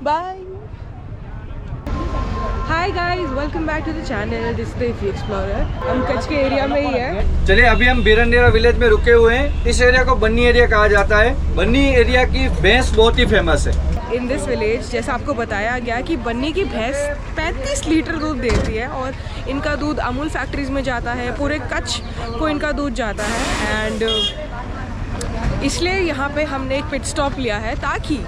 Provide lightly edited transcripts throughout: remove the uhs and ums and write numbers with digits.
Bye. Hi guys, welcome back to the channel. This is the Iffy explorer. हम कच्छ के area में ही है। चलिए, अभी हम बिरंडेरा विलेज में रुके हुए हैं। इस एरिया को बन्नी एरिया कहा जाता है। बन्नी एरिया की भैंस बहुत ही फेमस है। इन दिस विलेज जैसा आपको बताया गया कि बन्नी की भैंस 35 लीटर दूध देती है और इनका दूध अमूल फैक्ट्रीज में जाता है। पूरे कच्छ को इनका दूध जाता है एंड इसलिए यहाँ पे हमने एक पिट स्टॉप लिया है ताकि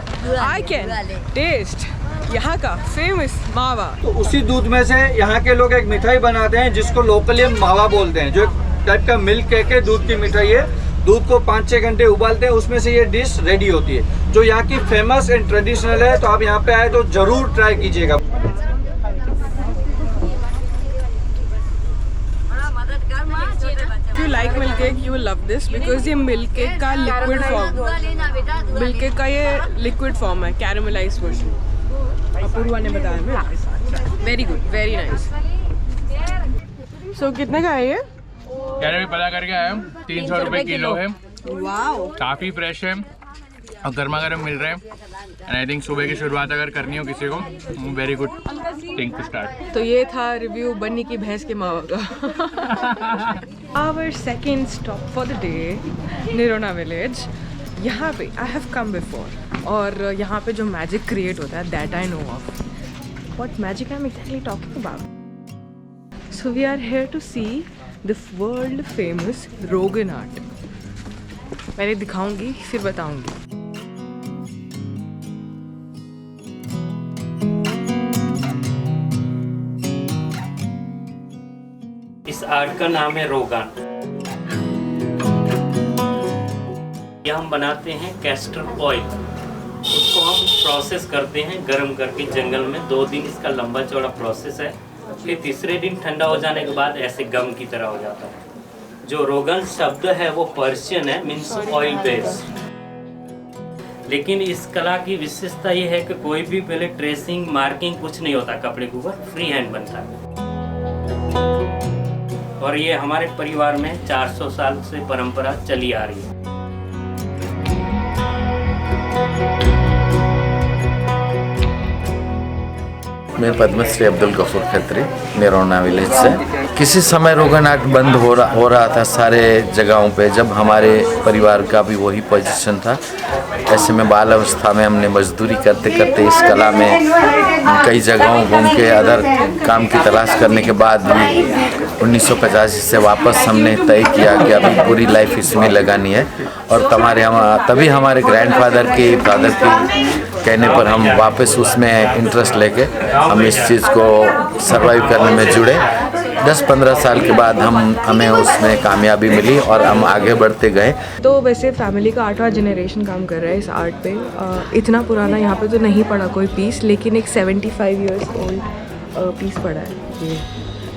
आई कैन टेस्ट यहाँ का फेमस मावा। तो उसी दूध में से यहाँ के लोग एक मिठाई बनाते हैं जिसको लोकली हम मावा बोलते हैं, जो एक टाइप का मिल्क केक है, दूध की मिठाई है। दूध को 5-6 घंटे उबालते हैं, उसमें से ये डिश रेडी होती है जो यहाँ की फेमस एंड ट्रेडिशनल है। तो आप यहाँ पे आए तो जरूर ट्राई कीजिएगा। If you like milk cake, you will love this because ये milk cake का liquid form, milk cake का ये liquid form है, caramelized version। अपूर्वा ने बताया मैं। Very good, very nice। So कितने का है ये? भी पता करके आया, 300 रुपये किलो है। वाओ, काफ़ी फ्रेश है और गर्मा गर्म मिल रहे हैं। एंड आई थिंक सुबह की शुरुआत अगर करनी हो किसी को, very good thing to start. तो ये था रिव्यू बन्नी की भैंस के मावा का। Our second stop for the day, Nirona village. यहाँ पे आई हैव कम बिफोर और यहाँ पे जो मैजिक क्रिएट होता है that I know of. What magic I'm exactly talking about? So we are here to see the world famous रोगन art. पहले दिखाऊंगी फिर बताऊंगी। इस आर्ट का नाम है रोगान। ये हम बनाते हैं कैस्टर ऑयल। उसको हम प्रोसेस करते हैं गर्म करके जंगल में। 2 दिन इसका लंबा चौड़ा प्रोसेस है। फिर तीसरे दिन ठंडा हो जाने के बाद ऐसे गम की तरह हो जाता है। जो रोगन शब्द है वो पर्शियन है, मीन्स ऑयल बेस्ड। लेकिन इस कला की विशेषता ये है कि कोई भी पहले ट्रेसिंग मार्किंग कुछ नहीं होता, कपड़े के ऊपर फ्री हैंड बनता है। और ये हमारे परिवार में 400 साल से परंपरा चली आ रही है। मैं पद्मश्री अब्दुल गफूर खत्री, निरोना विलेज से। किसी समय रोगन आर्ट बंद हो रहा था सारे जगहों पे, जब हमारे परिवार का भी वही पोजीशन था। ऐसे में बाल अवस्था में हमने मजदूरी करते करते इस कला में कई जगहों घूम के अदर काम की तलाश करने के बाद भी 1985 से वापस हमने तय किया कि अभी पूरी लाइफ इसमें लगानी है। और तभी हमारे ग्रैंडफादर के फादर के कहने पर हम वापस उसमें इंटरेस्ट लेके हम इस चीज़ को सरवाइव करने में जुड़े। 10-15 साल के बाद हमें उसमें कामयाबी मिली और हम आगे बढ़ते गए। तो वैसे फैमिली का 8वां जनरेशन काम कर रहा है इस आर्ट पे। इतना पुराना यहाँ पे तो नहीं पड़ा कोई पीस, लेकिन एक 75 इयर्स ओल्ड पीस पड़ा है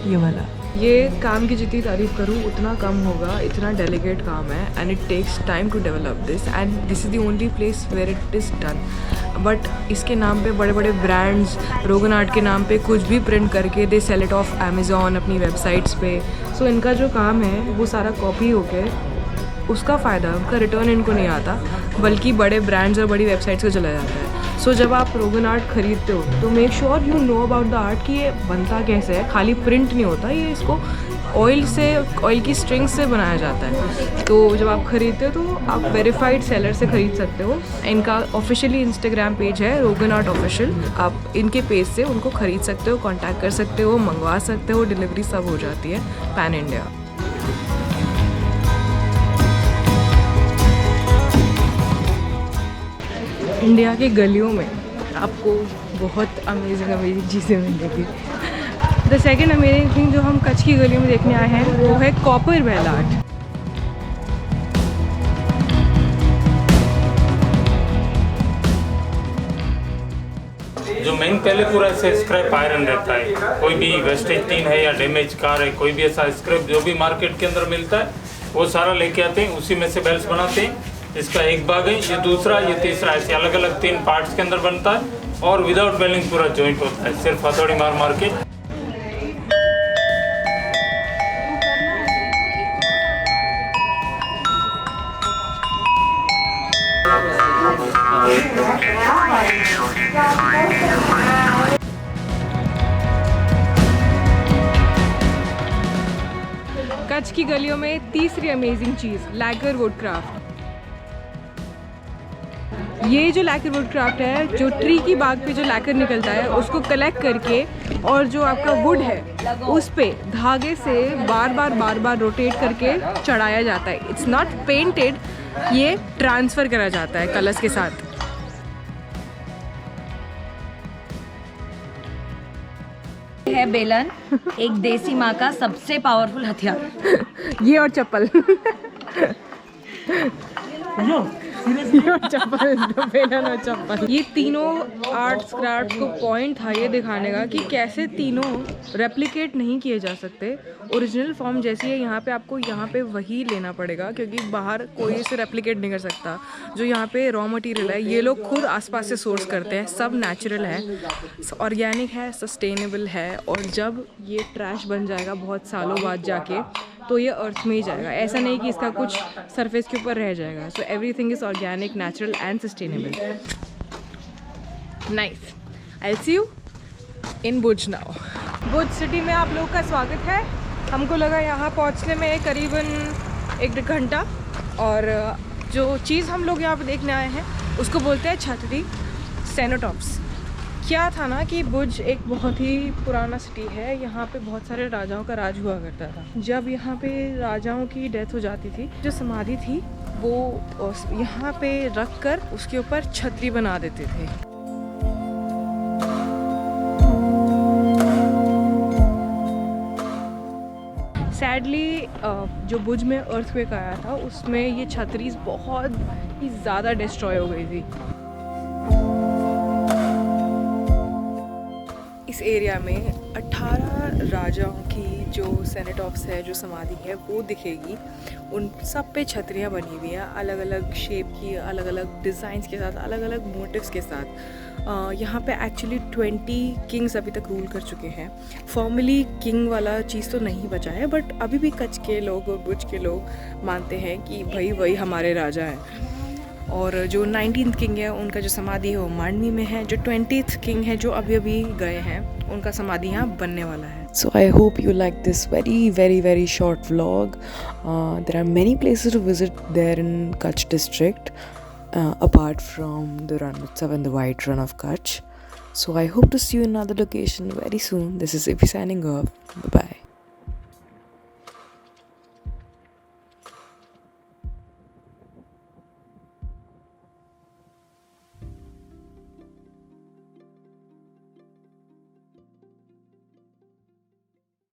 ये वाला। ये काम की जितनी तारीफ़ करूँ उतना कम होगा, इतना डेलिकेट काम है and it takes time to develop this and this is the only place where it is done. But इसके नाम पे बड़े बड़े ब्रांड्स रोगन आर्ट के नाम पे कुछ भी प्रिंट करके they sell it of Amazon अपनी वेबसाइट्स पे। सो इनका जो काम है वो सारा कॉपी होके उसका फ़ायदा, उनका रिटर्न इनको नहीं आता, बल्कि बड़े ब्रांड्स और बड़ी वेबसाइट्स को चला जाता है। सो जब आप रोगन आर्ट ख़रीदते हो तो make sure you know about the art कि ये बनता कैसे है। खाली प्रिंट नहीं होता, ये इसको ऑयल की स्ट्रिंग्स से बनाया जाता है। तो जब आप ख़रीदते हो तो आप वेरीफाइड सेलर से ख़रीद सकते हो। इनका ऑफिशियली इंस्टाग्राम पेज है रोगन आर्ट ऑफिशियल। आप इनके पेज से उनको ख़रीद सकते हो, कांटेक्ट कर सकते हो, मंगवा सकते हो, डिलीवरी सब हो जाती है पैन इंडिया। इंडिया की गलियों में आपको बहुत अमेजिंग चीज़ें मिलेगी। द सेकेंड अमेजिंग थिंग जो हम कच्छ की गलियों में देखने आए हैं वो है कॉपर बेल आर्ट। जो मेन पहले पूरा ऐसे स्क्रैप आयरन रहता है, कोई भी वेस्टेज टीन है या डैमेज कार है, कोई भी ऐसा स्क्रैप जो भी मार्केट के अंदर मिलता है वो सारा लेके आते हैं, उसी में से बेल्ट बनाते हैं। इसका एक भाग है, ये दूसरा, ये तीसरा, ऐसे अलग अलग 3 पार्ट्स के अंदर बनता है और विदाउट बेलिंग पूरा जॉइंट होता है, सिर्फ हथौड़ी मार मार के। कच्छ की गलियों में तीसरी amazing cheese lacquer would craft. ये जो लैकर वुड क्राफ्ट है, जो ट्री की बाग पे जो लैकर निकलता है उसको कलेक्ट करके और जो आपका वुड है उस पे धागे से बार बार रोटेट करके चढ़ाया जाता है। इट्स नॉट पेंटेड, ये ट्रांसफ़र करा जाता है कलर्स के साथ। है बेलन, एक देसी माँ का सबसे पावरफुल हथियार। ये और चप्पल बेलन और चप्पल। ये तीनों आर्ट क्राफ्ट को पॉइंट था ये दिखाने का कि कैसे तीनों रेप्लिकेट नहीं किए जा सकते। ओरिजिनल फॉर्म जैसी है यहाँ पे, आपको यहाँ पे वही लेना पड़ेगा क्योंकि बाहर कोई इसे रेप्लिकेट नहीं कर सकता। जो यहाँ पे रॉ मटेरियल है ये लोग खुद आसपास से सोर्स करते हैं, सब नेचुरल है, ऑर्गेनिक है, सस्टेनेबल है। और जब ये ट्रैश बन जाएगा बहुत सालों बाद जाके तो ये अर्थ में ही जाएगा। ऐसा नहीं कि इसका कुछ सरफेस के ऊपर रह जाएगा। So everything is organic, natural and sustainable. Nice. I see you in Bhuj now. Bhuj city में आप लोगों का स्वागत है। हमको लगा यहाँ पहुँचने में करीबन 1 घंटा। और जो चीज़ हम लोग यहाँ पे देखने आए हैं उसको बोलते हैं छतरी सेनोटॉप्स। क्या था ना कि भुज एक बहुत ही पुराना सिटी है। यहाँ पे बहुत सारे राजाओं का राज हुआ करता था। जब यहाँ पे राजाओं की डेथ हो जाती थी, जो समाधि थी वो यहाँ पे रख कर उसके ऊपर छतरी बना देते थे। सैडली जो भुज में अर्थक्वेक आया था उसमें ये छतरीज बहुत ही ज़्यादा डिस्ट्रॉय हो गई थी। इस एरिया में 18 राजाओं की जो सेनेटॉप्स है, जो समाधि है वो दिखेगी। उन सब पे छतरियाँ बनी हुई हैं, अलग अलग शेप की, अलग अलग डिज़ाइंस के साथ, अलग अलग मोटिव्स के साथ। यहाँ पे एक्चुअली 20 किंग्स अभी तक रूल कर चुके हैं। फॉर्मली किंग वाला चीज़ तो नहीं बचा है, बट अभी भी कच्छ के लोग और भुज के लोग मानते हैं कि भाई वही हमारे राजा हैं। और जो 19th किंग है उनका जो समाधि है वो मांडवी में है। जो 20th किंग है जो अभी अभी गए हैं उनका समाधि यहाँ बनने वाला है। So I hope you like this very short vlog. There are many places to visit there in Kutch district, apart from the Ran Utsav and the White Run of Kutch. So I hope to see you in another location very soon. This is Ipi signing off. Bye bye.